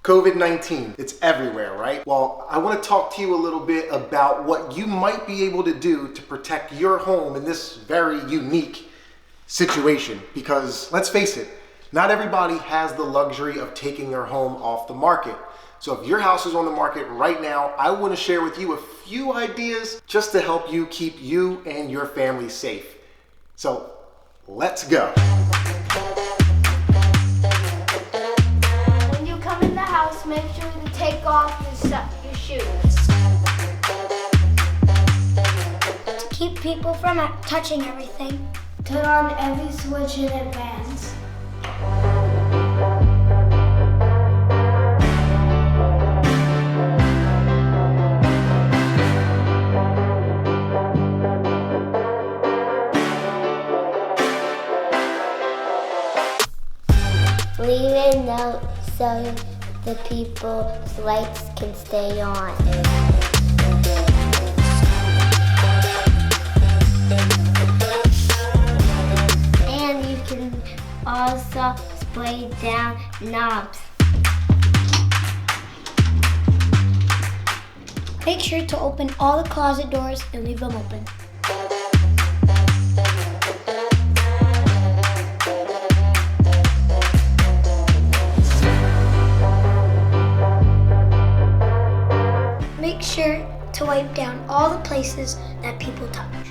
COVID-19, it's everywhere, right? Well, I want to talk to you a little bit about what you might be able to do to protect your home in this very unique situation. Because let's face it, not everybody has the luxury of taking their home off the market. So if your house is on the market right now, I want to share with you a few ideas just to help you keep you and your family safe. So let's go. Make sure to take off your shoes. To keep people from touching everything, turn on every switch in advance. Leave a note so the people's lights can stay on. And you can also spray down knobs. Make sure to open all the closet doors and leave them open. Make sure to wipe down all the places that people touch.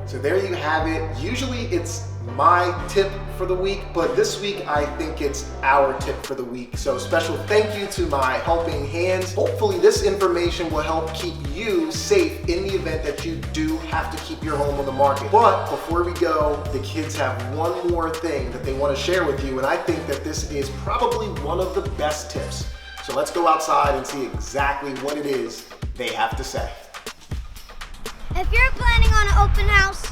So there you have it. Usually it's my tip for the week, but this week I think it's our tip for the week. So special thank you to my helping hands. Hopefully this information will help keep you safe in the event that you do have to keep your home on the market. But before we go, the kids have one more thing that they want to share with you, and I think that this is probably one of the best tips. So let's go outside and see exactly what it is they have to say. If you're planning on an open house,